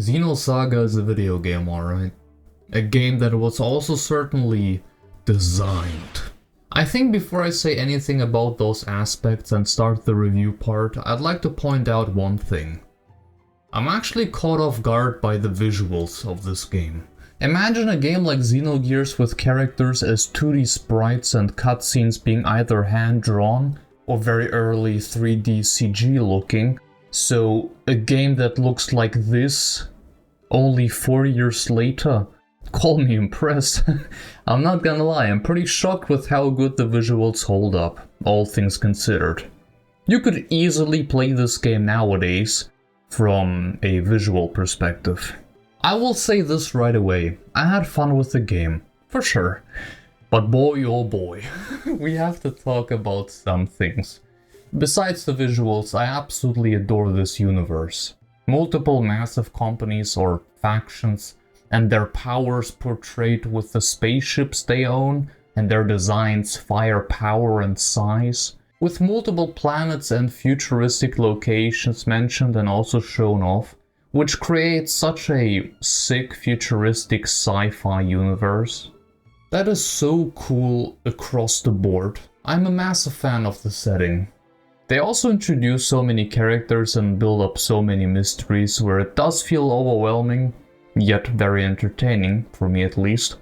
Xenosaga is a video game, alright. A game that was also certainly designed. I think before I say anything about those aspects and start the review part, I'd like to point out one thing. I'm actually caught off guard by the visuals of this game. Imagine a game like Xenogears with characters as 2D sprites and cutscenes being either hand-drawn or very early 3D CG looking. So a game that looks like this only 4 years later, call me impressed. I'm not gonna lie, I'm pretty shocked with how good the visuals hold up, all things considered. You could easily play this game nowadays from a visual perspective. I will say this right away, I had fun with the game, for sure. But boy oh boy, we have to talk about some things. Besides the visuals, I absolutely adore this universe. Multiple massive companies or factions, and their powers portrayed with the spaceships they own, and their designs, firepower and size. With multiple planets and futuristic locations mentioned and also shown off, which creates such a sick futuristic sci-fi universe. That is so cool across the board. I'm a massive fan of the setting. They also introduce so many characters and build up so many mysteries where it does feel overwhelming, yet very entertaining, for me at least.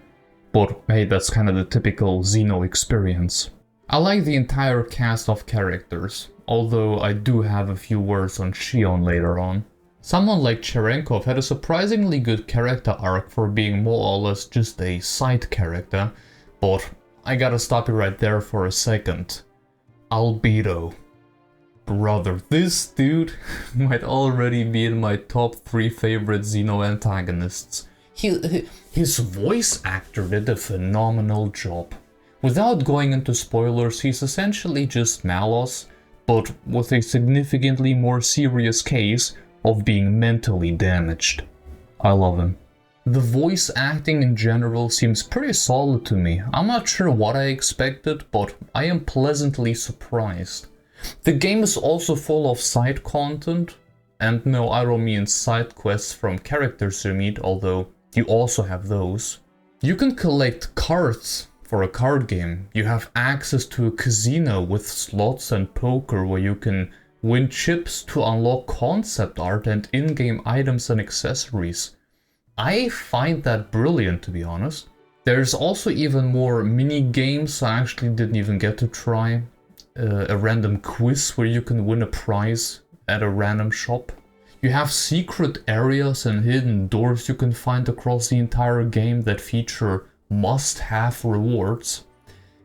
But hey, that's kind of the typical Xeno experience. I like the entire cast of characters, although I do have a few words on Shion later on. Someone like Cherenkov had a surprisingly good character arc for being more or less just a side character, but I gotta stop you right there for a second. Albedo. Brother, this dude might already be in my top 3 favorite Xeno antagonists. His voice actor did a phenomenal job. Without going into spoilers, he's essentially just Malos, but with a significantly more serious case of being mentally damaged. I love him. The voice acting in general seems pretty solid to me. I'm not sure what I expected, but I am pleasantly surprised. The game is also full of side content, and no, I don't mean side quests from characters you meet, although you also have those. You can collect cards for a card game. You have access to a casino with slots and poker where you can win chips to unlock concept art and in-game items and accessories. I find that brilliant, to be honest. There's also even more mini-games I actually didn't even get to try. A random quiz where you can win a prize at a random shop. You have secret areas and hidden doors you can find across the entire game that feature must-have rewards.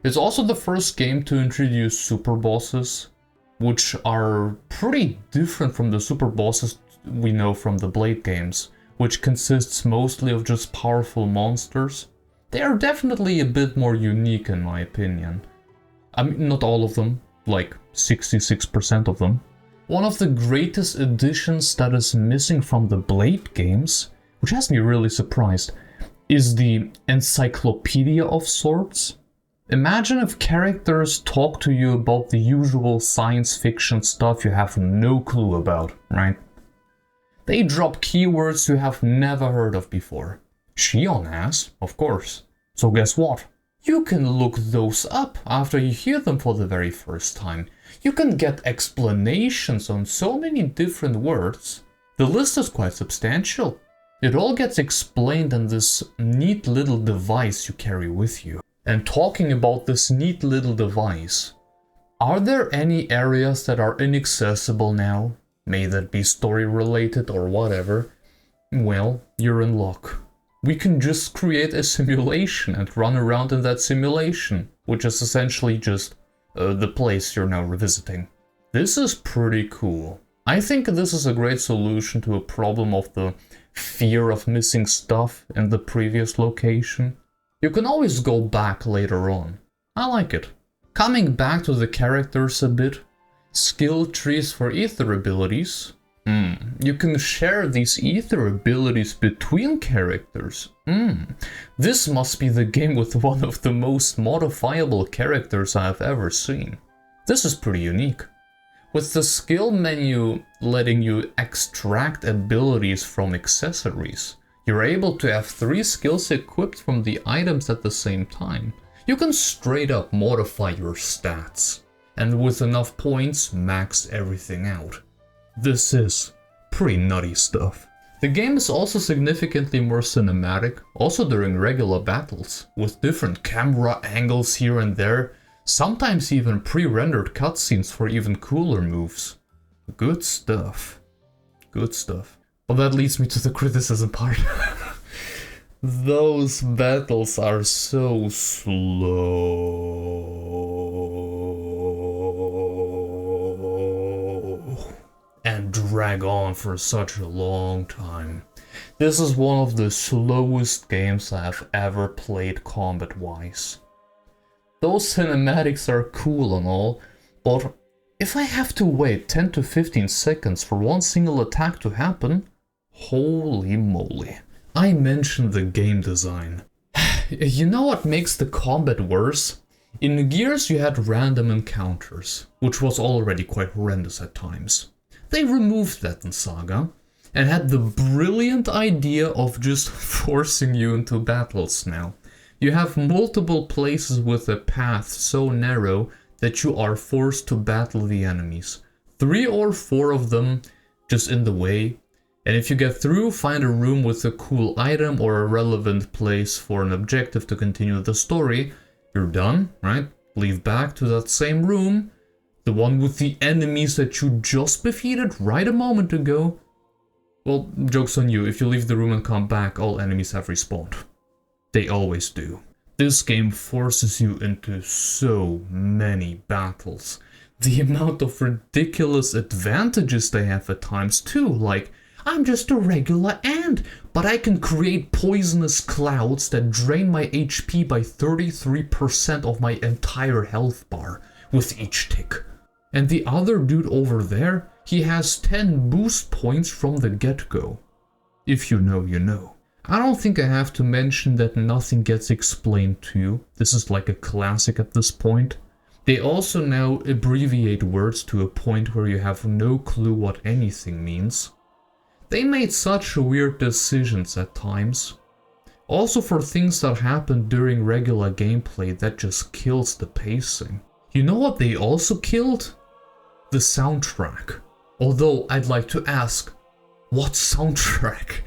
It's also the first game to introduce super bosses, which are pretty different from the super bosses we know from the Blade games, which consists mostly of just powerful monsters. They are definitely a bit more unique in my opinion. I mean, not all of them, like 66% of them. One of the greatest additions that is missing from the Blade games, which has me really surprised, is the encyclopedia of sorts. Imagine if characters talk to you about the usual science fiction stuff you have no clue about, right? They drop keywords you have never heard of before. Shion has, of course. So guess what? You can look those up after you hear them for the very first time. You can get explanations on so many different words. The list is quite substantial. It all gets explained in this neat little device you carry with you. And talking about this neat little device, are there any areas that are inaccessible now? May that be story related or whatever? Well, you're in luck. We can just create a simulation and run around in that simulation, which is essentially just the place you're now revisiting. This is pretty cool. I think this is a great solution to a problem of the fear of missing stuff in the previous location. You can always go back later on. I like it. Coming back to the characters a bit, skill trees for ether abilities. You can share these ether abilities between characters. This must be the game with one of the most modifiable characters I have ever seen. This is pretty unique. with the skill menu letting you extract abilities from accessories. You're able to have 3 skills equipped from the items at the same time. You can straight up modify your stats, and with enough points, max everything out. This is pretty nutty stuff. The game is also significantly more cinematic, also during regular battles, with different camera angles here and there, sometimes even pre-rendered cutscenes for even cooler moves. Good stuff. Good stuff. Well, that leads me to the criticism part. Those battles are so slow and drag on for such a long time. This is one of the slowest games I've ever played combat-wise. Those cinematics are cool and all, but if I have to wait 10 to 15 seconds for one single attack to happen, holy moly. I mentioned the game design. You know what makes the combat worse? In Gears you had random encounters, which was already quite horrendous at times. They removed that in Saga, and had the brilliant idea of just forcing you into battles now. You have multiple places with a path so narrow that you are forced to battle the enemies. 3 or 4 of them just in the way. And if you get through, find a room with a cool item or a relevant place for an objective to continue the story, you're done, right? Leave back to that same room, the one with the enemies that you just defeated right a moment ago. Well, joke's on you, if you leave the room and come back, all enemies have respawned. They always do. This game forces you into so many battles. The amount of ridiculous advantages they have at times too, like, I'm just a regular ant, but I can create poisonous clouds that drain my HP by 33% of my entire health bar with each tick. And the other dude over there, he has 10 boost points from the get-go. If you know, you know. I don't think I have to mention that nothing gets explained to you. This is like a classic at this point. They also now abbreviate words to a point where you have no clue what anything means. They made such weird decisions at times. Also for things that happen during regular gameplay that just kills the pacing. You know what they also killed? The soundtrack. Although I'd like to ask, what soundtrack?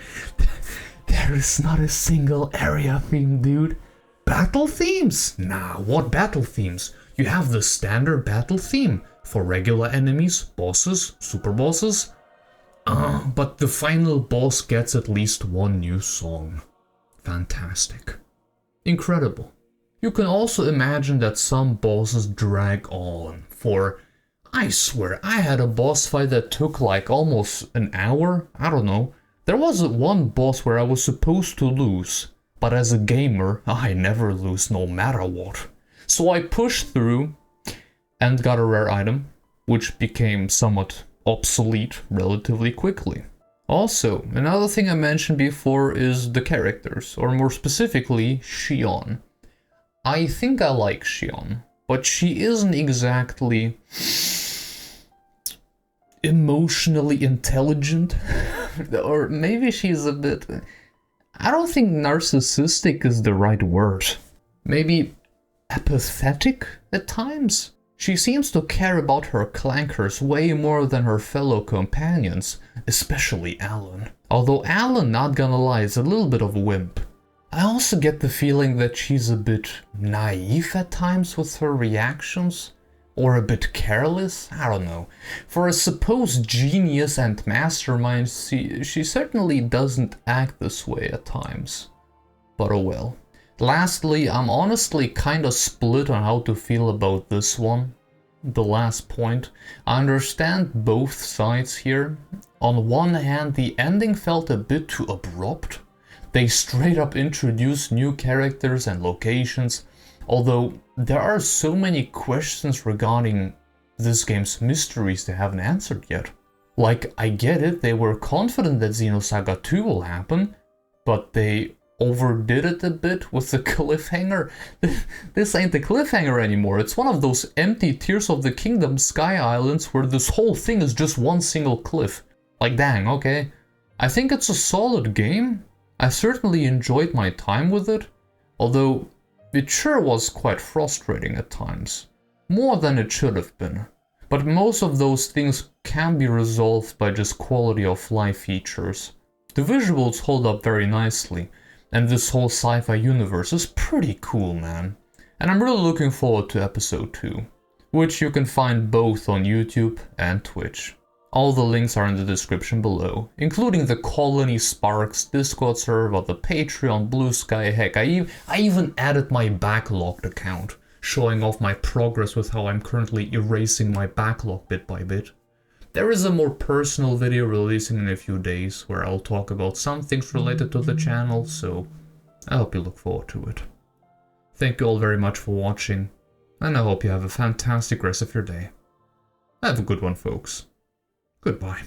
There is not a single area theme, dude. Battle themes? Nah, what battle themes? You have the standard battle theme for regular enemies, bosses, super bosses. But the final boss gets at least one new song. Fantastic. Incredible. You can also imagine that some bosses drag on for... I swear, I had a boss fight that took like almost an hour. I don't know. There was one boss where I was supposed to lose, but as a gamer, I never lose no matter what. So I pushed through and got a rare item, which became somewhat obsolete relatively quickly. Also, another thing I mentioned before is the characters, or more specifically, Xion. I think I like Xion, but she isn't exactly emotionally intelligent. Or maybe she's a bit... I don't think narcissistic is the right word. Maybe apathetic at times? She seems to care about her clankers way more than her fellow companions, especially Alan. Although Alan, not gonna lie, is a little bit of a wimp. I also get the feeling that she's a bit naive at times with her reactions. Or a bit careless? I don't know. For a supposed genius and mastermind, she certainly doesn't act this way at times. But oh well. Lastly, I'm honestly kinda split on how to feel about this one. The last point. I understand both sides here. On one hand, the ending felt a bit too abrupt. They straight up introduced new characters and locations, although there are so many questions regarding this game's mysteries they haven't answered yet. Like, I get it, they were confident that Xenosaga 2 will happen, but they overdid it a bit with the cliffhanger. This ain't the cliffhanger anymore. It's one of those empty Tears of the Kingdom sky islands where this whole thing is just one single cliff. Like, dang, okay. I think it's a solid game. I certainly enjoyed my time with it, although it sure was quite frustrating at times. More than it should have been. But most of those things can be resolved by just quality of life features. The visuals hold up very nicely, and this whole sci-fi universe is pretty cool, man. And I'm really looking forward to episode 2, which you can find both on YouTube and Twitch. All the links are in the description below, including the Colony Sparks Discord server, the Patreon, Blue Sky, heck, I even added my backlogged account, showing off my progress with how I'm currently erasing my backlog bit by bit. There is a more personal video releasing in a few days where I'll talk about some things related to the channel, so I hope you look forward to it. Thank you all very much for watching, and I hope you have a fantastic rest of your day. Have a good one, folks. Goodbye.